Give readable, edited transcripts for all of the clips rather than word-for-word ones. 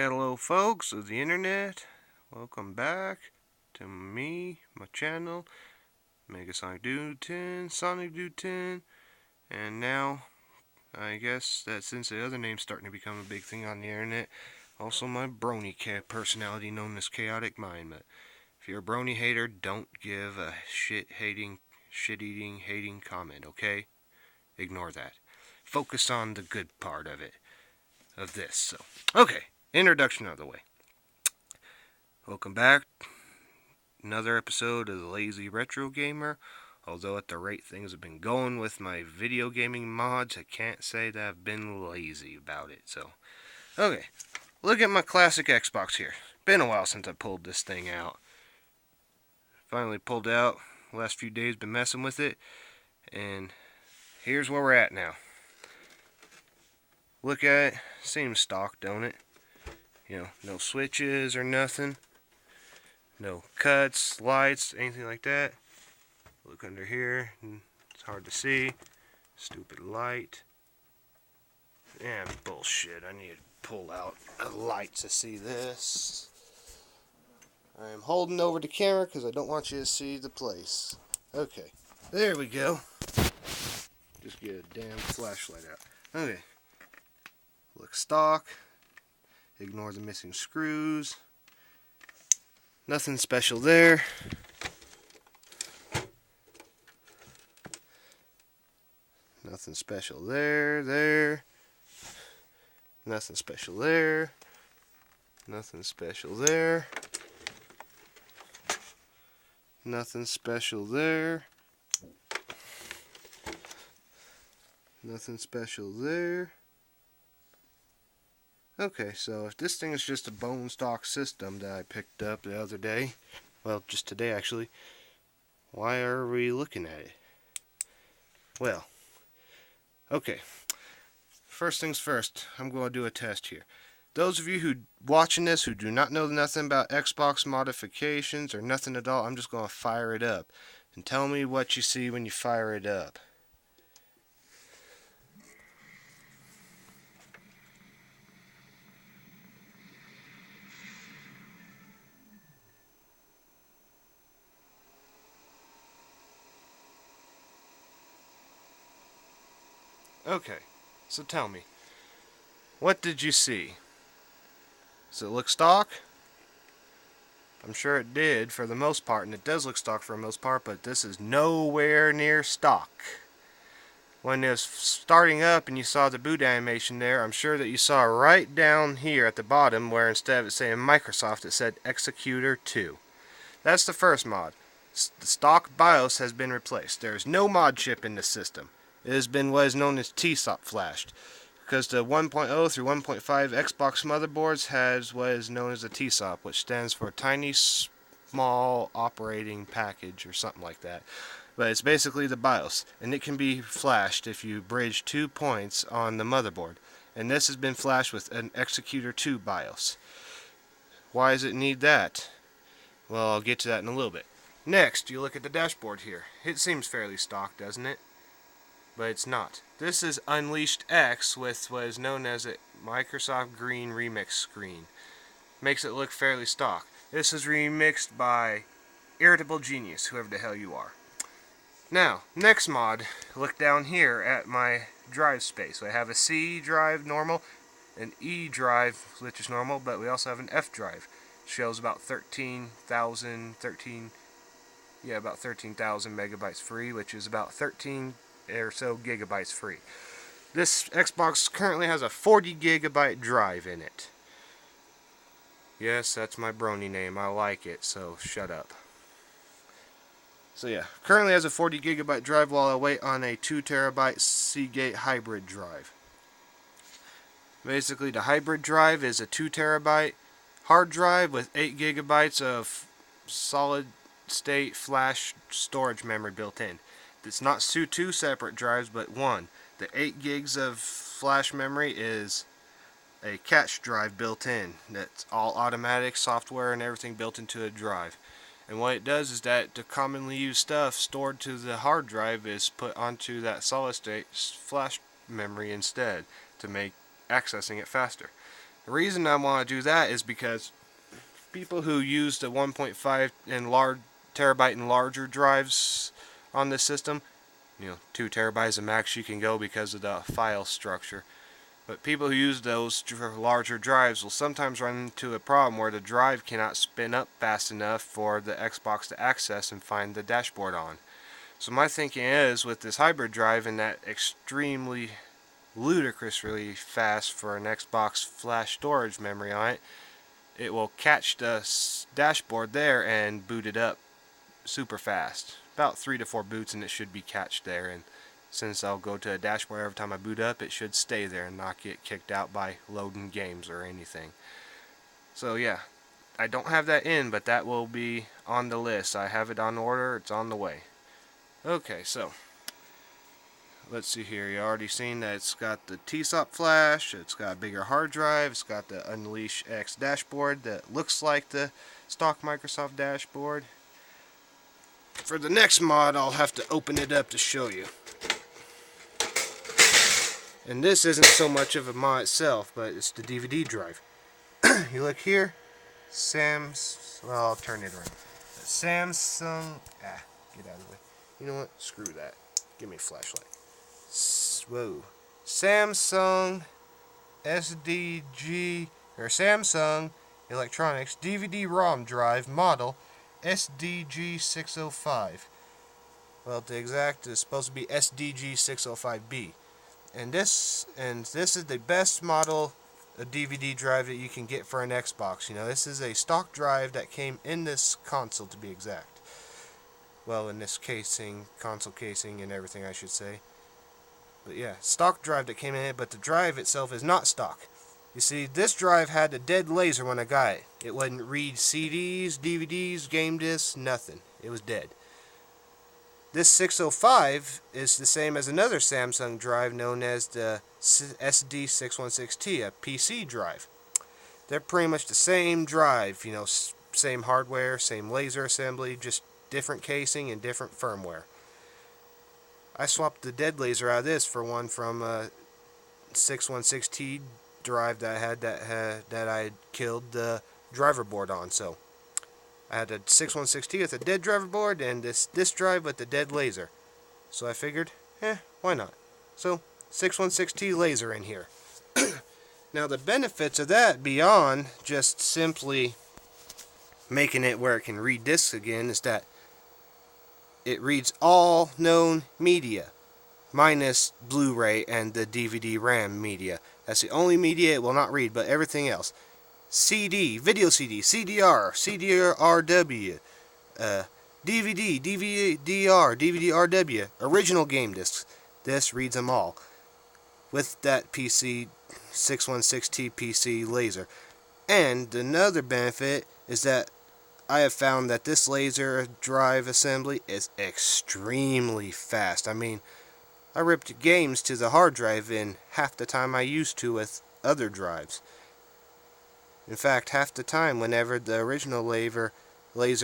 Hello folks of the internet, welcome back to me, my channel, Mega Sonic Dude 10, Sonic Dude 10, and now, I guess that since the other name's starting to become a big thing on the internet, also my brony personality known as Chaotic Mind, but if you're a brony hater, don't give a shit-eating comment, okay? Ignore that. Focus on the good part of it, of this, so, okay, introduction out of the way. Welcome back. Another episode of the Lazy Retro Gamer. Although at the rate things have been going with my video gaming mods, I can't say that I've been lazy about it. So, okay. Look at my classic Xbox here. Been a while since I pulled this thing out. Finally pulled it out. Last few days been messing with it. And here's where we're at now. Look at it. Seems stock, don't it? You know, no switches or nothing. No cuts, lights, anything like that. Look under here, it's hard to see. Stupid light. Yeah, bullshit. I need to pull out a light to see this. I am holding over the camera because I don't want you to see the place. Okay, there we go. Just get a damn flashlight out. Okay. Looks stock. Ignore the missing screws. Nothing special there. Nothing special there. Nothing special there. Nothing special there. Nothing special there. Nothing special there. Okay, so if this thing is just a bone stock system that I picked up the other day, well, just today actually, why are we looking at it? Well, okay, first things first, I'm going to do a test here. Those of you who watching this who do not know nothing about Xbox modifications or nothing at all, I'm just going to fire it up and tell me what you see when you fire it up. Okay, so tell me, what did you see? Does it look stock? I'm sure it did for the most part, and it does look stock for the most part, but this is nowhere near stock. When it was starting up and you saw the boot animation there, I'm sure that you saw right down here at the bottom where instead of it saying Microsoft, it said Executor 2. That's the first mod. The stock BIOS has been replaced. There is no mod chip in this system. It has been what is known as TSOP flashed, because the 1.0 through 1.5 Xbox motherboards has what is known as a TSOP, which stands for Tiny Small Operating Package or something like that. But it's basically the BIOS, and it can be flashed if you bridge 2 points on the motherboard. And this has been flashed with an Executor 2 BIOS. Why does it need that? Well, I'll get to that in a little bit. Next, you look at the dashboard here. It seems fairly stock, doesn't it? But it's not. This is Unleashed X with what is known as a Microsoft Green Remix screen. Makes it look fairly stock. This is remixed by Irritable Genius, whoever the hell you are. Now, next mod, look down here at my drive space. I have a C drive normal, an E drive which is normal, but we also have an F drive. Shows about 13,000 megabytes free, which is about 13 or so gigabytes free. This Xbox currently has a 40 gigabyte drive in it. Yes, that's my brony name. I like it, so shut up. So yeah, currently has a 40 gigabyte drive while I wait on a 2 terabyte Seagate hybrid drive. Basically, the hybrid drive is a 2 terabyte hard drive with 8 gigabytes of solid state flash storage memory built in. It's not two separate drives, but one. The 8 gigs of flash memory is a cache drive built in. That's all automatic software and everything built into a drive. And what it does is that the commonly used stuff stored to the hard drive is put onto that solid state flash memory instead to make accessing it faster. The reason I want to do that is because people who use the 1.5 and terabyte and larger drives on this system, 2 terabytes the max you can go because of the file structure. But people who use those larger drives will sometimes run into a problem where the drive cannot spin up fast enough for the Xbox to access and find the dashboard on. So my thinking is, with this hybrid drive and that extremely ludicrously fast for an Xbox flash storage memory on it, it will catch the dashboard there and boot it up super fast. About 3 to 4 boots and it should be catched there, and since I'll go to a dashboard every time I boot up, it should stay there and not get kicked out by loading games or anything. So yeah, I don't have that in, but that will be on the list. I have it on order, it's on the way. Okay, so let's see here. You already seen that it's got the TSOP flash, it's got a bigger hard drive, it's got the Unleash X dashboard that looks like the stock Microsoft dashboard. For the next mod, I'll have to open it up to show you. And this isn't so much of a mod itself, but it's the DVD drive. You look here, well, I'll turn it around. Samsung, get out of the way. You know what? Screw that. Give me a flashlight. Whoa. Samsung Samsung Electronics DVD-ROM drive model SDG605. Well, to exact, it's supposed to be SDG605B. And this is the best model of DVD drive that you can get for an Xbox. This is a stock drive that came in this console, to be exact. Well, in this casing, console casing and everything, I should say. But yeah, stock drive that came in it, but the drive itself is not stock. You see, this drive had a dead laser when I got it. It wouldn't read CDs, DVDs, game discs, nothing. It was dead. This 605 is the same as another Samsung drive known as the SD616T, a PC drive. They're pretty much the same drive, same hardware, same laser assembly, just different casing and different firmware. I swapped the dead laser out of this for one from a 616T drive that I had that I had killed the driver board on. So I had a 616T with a dead driver board and this drive with the dead laser. So I figured, why not? So 616T laser in here. Now the benefits of that, beyond just simply making it where it can read discs again, is that it reads all known media, minus Blu-ray and the DVD RAM media. That's the only media it will not read, but everything else. CD, video CD, CDR, CDRW, DVD, DVD-R, DVD-RW, original game discs. This reads them all, with that PC 616T PC laser. And another benefit is that I have found that this laser drive assembly is extremely fast. I mean, I ripped games to the hard drive in half the time I used to with other drives. In fact, half the time whenever the original laser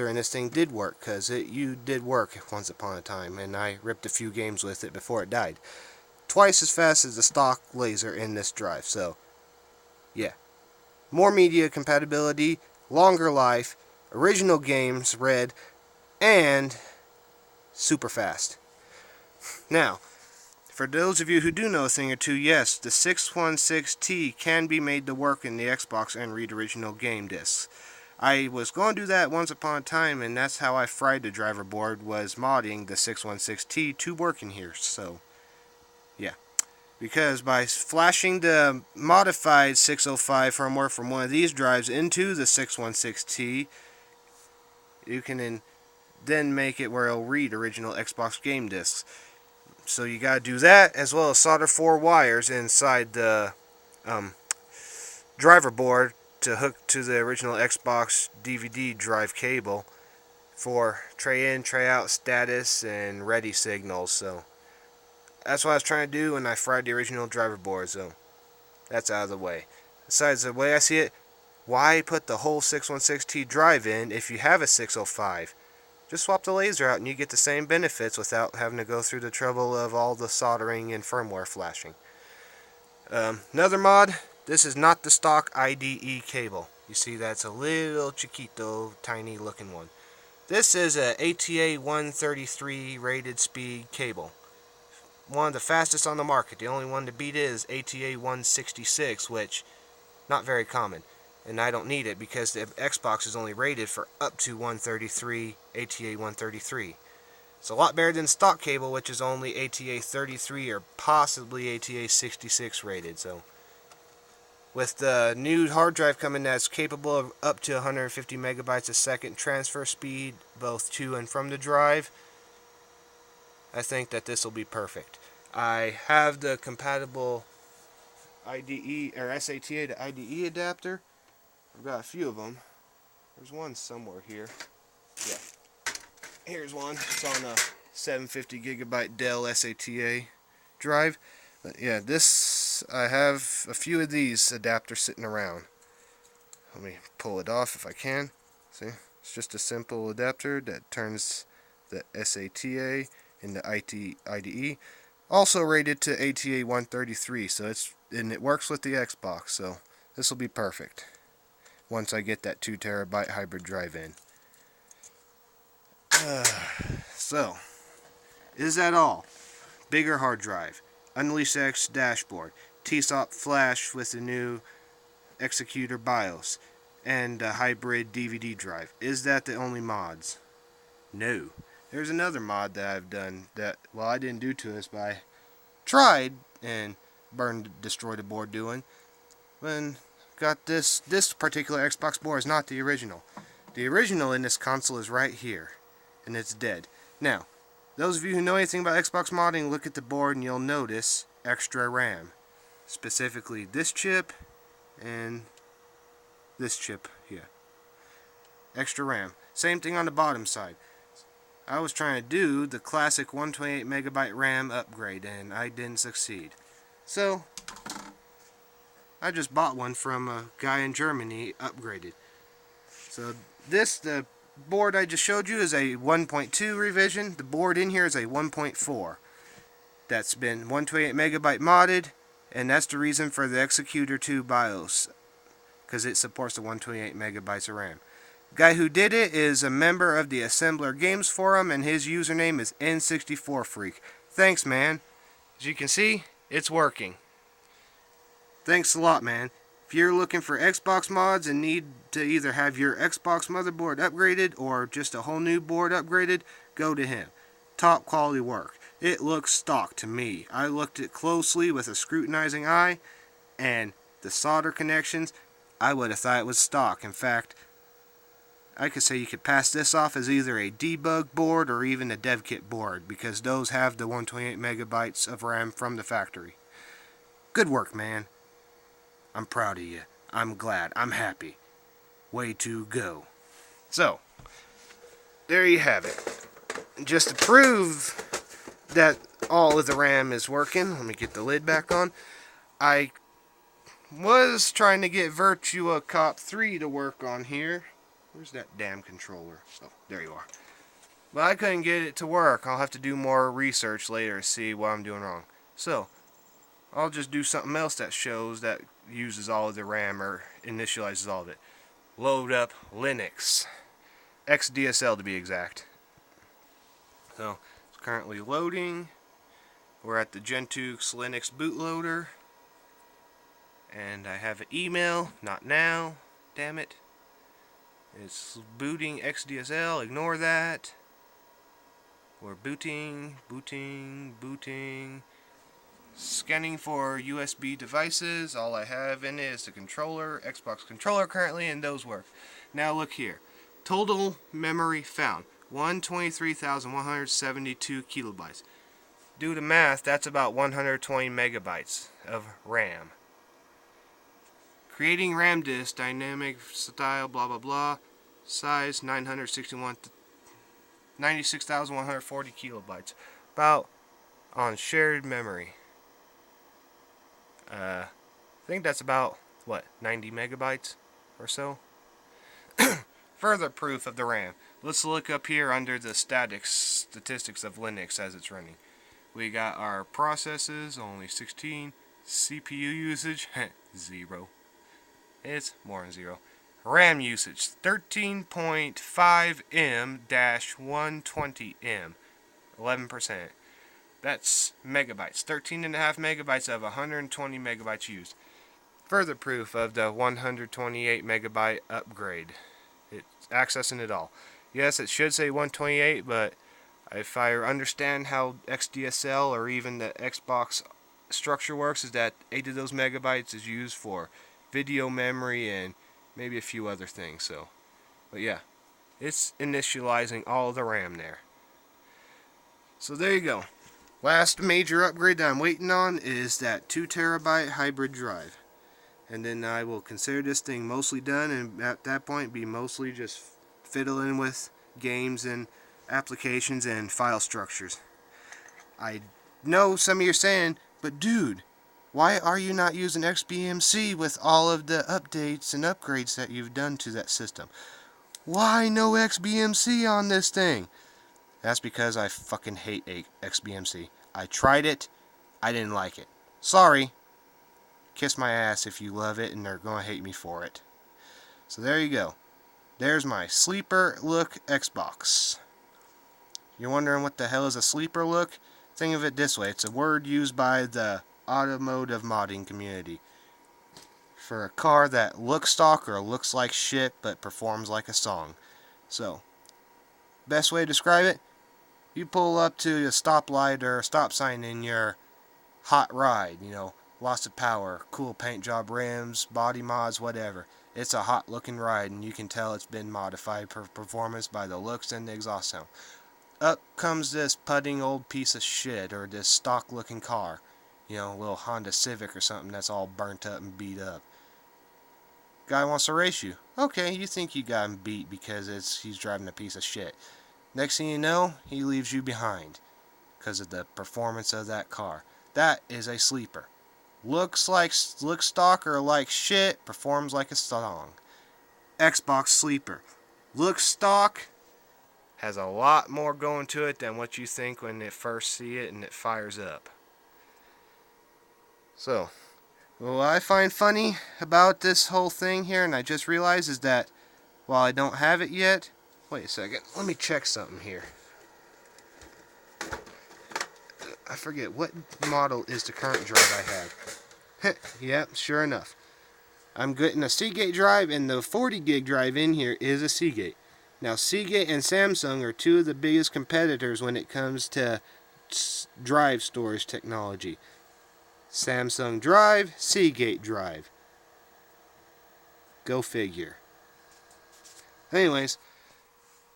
in this thing did work, because you did work once upon a time, and I ripped a few games with it before it died. Twice as fast as the stock laser in this drive, so yeah. More media compatibility, longer life, original games read, and super fast. Now, for those of you who do know a thing or two, yes, the 616T can be made to work in the Xbox and read original game discs. I was going to do that once upon a time, and that's how I fried the driver board, was modding the 616T to work in here, so yeah. Because by flashing the modified 605 firmware from one of these drives into the 616T, you can then make it where it'll read original Xbox game discs. So you gotta do that, as well as solder 4 wires inside the driver board to hook to the original Xbox DVD drive cable for tray in, tray out status and ready signals. So that's what I was trying to do when I fried the original driver board, so that's out of the way. Besides, the way I see it, why put the whole 616T drive in if you have a 605? Just swap the laser out and you get the same benefits without having to go through the trouble of all the soldering and firmware flashing. Another mod, This is not the stock IDE cable. You see, that's a little chiquito, tiny looking one. This is a ATA 133 rated speed cable. One of the fastest on the market. The only one to beat it is ATA 166, which not very common. And I don't need it because the Xbox is only rated for up to 133 ATA 133. It's a lot better than stock cable, which is only ATA 33 or possibly ATA 66 rated. So with the new hard drive coming that's capable of up to 150 megabytes a second transfer speed, both to and from the drive, I think that this will be perfect. I have the compatible IDE or SATA to IDE adapter. I've got a few of them. There's one somewhere here. Yeah. Here's one. It's on a 750 gigabyte Dell SATA drive. But yeah, this, I have a few of these adapters sitting around. Let me pull it off if I can. See, it's just a simple adapter that turns the SATA into IDE. Also rated to ATA 133, so it works with the Xbox, so this will be perfect once I get that 2 terabyte hybrid drive in. So, is that all? Bigger hard drive, Unleash X dashboard, TSOP flash with the new executor BIOS, and a hybrid DVD drive. Is that the only mods? No. There's another mod that I've done that, well, I didn't do to this, but I tried and destroyed the board doing. When got this particular Xbox board is not the original. The original in this console is right here, and it's dead. Now, those of you who know anything about Xbox modding, look at the board and you'll notice extra RAM. Specifically this chip and this chip here. Extra RAM. Same thing on the bottom side. I was trying to do the classic 128 megabyte RAM upgrade and I didn't succeed. So I just bought one from a guy in Germany upgraded. So the board I just showed you is a 1.2 revision. The board in here is a 1.4. That's been 128 megabyte modded, and that's the reason for the Executor 2 BIOS, because it supports the 128 megabytes of RAM. The guy who did it is a member of the Assembler Games Forum, and his username is N64Freak. Thanks, man. As you can see, it's working. Thanks a lot, man. If you're looking for Xbox mods and need to either have your Xbox motherboard upgraded or just a whole new board upgraded, go to him. Top quality work. It looks stock to me. I looked at it closely with a scrutinizing eye, and the solder connections, I would have thought it was stock. In fact, I could say you could pass this off as either a debug board or even a dev kit board, because those have the 128 megabytes of RAM from the factory. Good work, man. I'm proud of you. I'm glad. I'm happy. Way to go. So, there you have it. Just to prove that all of the RAM is working, let me get the lid back on. I was trying to get Virtua Cop 3 to work on here. Where's that damn controller? Oh, there you are. But I couldn't get it to work. I'll have to do more research later to see what I'm doing wrong. So, I'll just do something else that shows that uses all of the RAM or initializes all of it. Load up Linux. XDSL to be exact. So, it's currently loading. We're at the Gentoox Linux bootloader. And I have an email. Not now. Damn it. It's booting XDSL. Ignore that. We're booting. Scanning for USB devices. All I have in it is the controller, Xbox controller currently, and those work. Now look here. Total memory found. 123,172 kilobytes. Do the math, that's about 120 megabytes of RAM. Creating RAM disk, dynamic style, blah blah blah. Size 96,140 kilobytes. About on shared memory. I think that's about, what, 90 megabytes or so? Further proof of the RAM. Let's look up here under the statistics of Linux as it's running. We got our processes, only 16, CPU usage, 0. It's more than 0. RAM usage, 13.5 M-120 M, 11%. That's megabytes. 13.5 megabytes of 120 megabytes used. Further proof of the 128 megabyte upgrade. It's accessing it all. Yes, it should say 128, but if I understand how XDSL or even the Xbox structure works, is that 8 of those megabytes is used for video memory and maybe a few other things. So, but yeah, it's initializing all of the RAM there. So there you go. Last major upgrade that I'm waiting on is that 2 terabyte hybrid drive. And then I will consider this thing mostly done, and at that point be mostly just fiddling with games and applications and file structures. I know some of you are saying, but dude, why are you not using XBMC with all of the updates and upgrades that you've done to that system? Why no XBMC on this thing? That's because I fucking hate XBMC. I tried it, I didn't like it. Sorry. Kiss my ass if you love it, and they're gonna hate me for it. So there you go. There's my sleeper look Xbox. You're wondering what the hell is a sleeper look? Think of it this way. It's a word used by the automotive modding community for a car that looks stock or looks like shit but performs like a song. So, best way to describe it, you pull up to a stoplight or a stop sign in your hot ride, lots of power, cool paint job rims, body mods, whatever. It's a hot looking ride, and you can tell it's been modified for performance by the looks and the exhaust sound. Up comes this putting old piece of shit, or this stock looking car, a little Honda Civic or something that's all burnt up and beat up. Guy wants to race you. Okay, you think you got him beat because he's driving a piece of shit. Next thing you know, he leaves you behind because of the performance of that car. That is a sleeper. Looks stock or like shit, performs like a song. Xbox sleeper. Looks stock, has a lot more going to it than what you think when you first see it and it fires up. So, what I find funny about this whole thing here, and I just realized, is that while I don't have it yet, wait a second, let me check something here. I forget, what model is the current drive I have? Yep, sure enough. I'm getting a Seagate drive, and the 40 gig drive in here is a Seagate. Now, Seagate and Samsung are two of the biggest competitors when it comes to drive storage technology. Samsung drive, Seagate drive. Go figure. Anyways,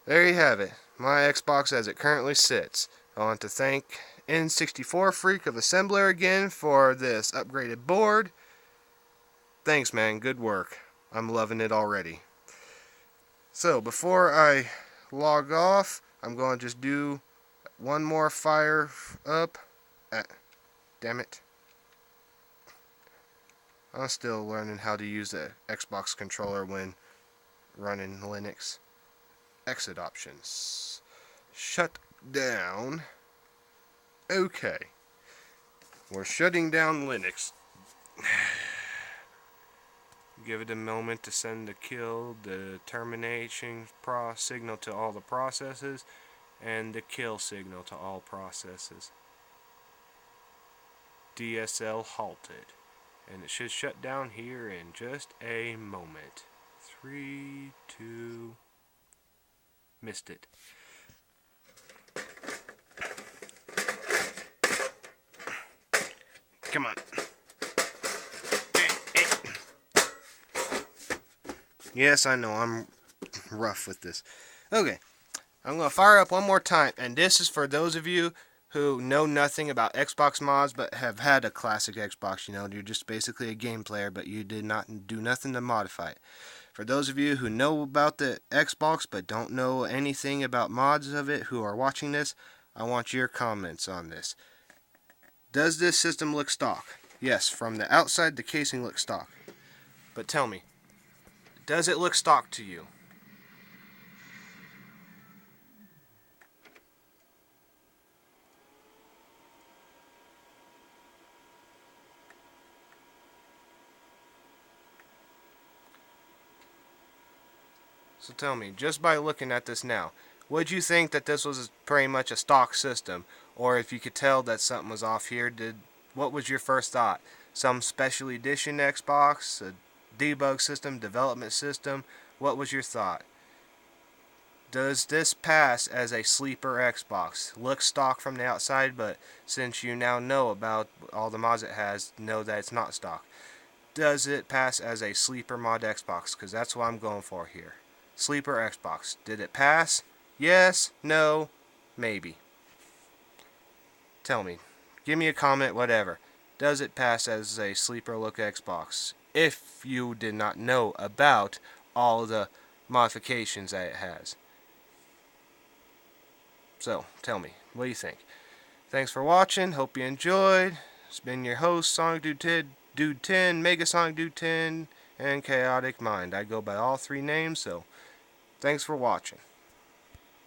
there you have it. My Xbox as it currently sits. I want to thank N64 Freak of Assembler again for this upgraded board. Thanks, man. Good work. I'm loving it already. So, before I log off, I'm going to just do one more fire up. Damn it. I'm still learning how to use the Xbox controller when running Linux. Exit options. Shut down. Okay. We're shutting down Linux. Give it a moment to send the kill, the termination signal to all the processes, and the kill signal to all processes. DSL halted. And it should shut down here in just a moment. 3, 2... Missed it. Come on. Yes, I know, I'm rough with this. Okay, I'm going to fire up one more time, and this is for those of you who know nothing about Xbox mods but have had a classic Xbox. You're just basically a game player, but you did not do nothing to modify it. For those of you who know about the Xbox but don't know anything about mods of it who are watching this, I want your comments on this. Does this system look stock? Yes, from the outside the casing looks stock. But tell me, does it look stock to you? So tell me, just by looking at this now, would you think that this was pretty much a stock system? Or if you could tell that something was off here, what was your first thought? Some special edition Xbox, a debug system, development system? What was your thought? Does this pass as a sleeper Xbox? Looks stock from the outside, but since you now know about all the mods it has, know that it's not stock. Does it pass as a sleeper mod Xbox? Because that's what I'm going for here. Sleeper Xbox. Did it pass? Yes? No? Maybe. Tell me. Give me a comment, whatever. Does it pass as a sleeper look Xbox? If you did not know about all the modifications that it has. So, tell me, what do you think? Thanks for watching. Hope you enjoyed. It's been your host, Sonic Dude 10, Mega Sonic Dude 10, and Chaotic Mind. I go by all three names, so thanks for watching.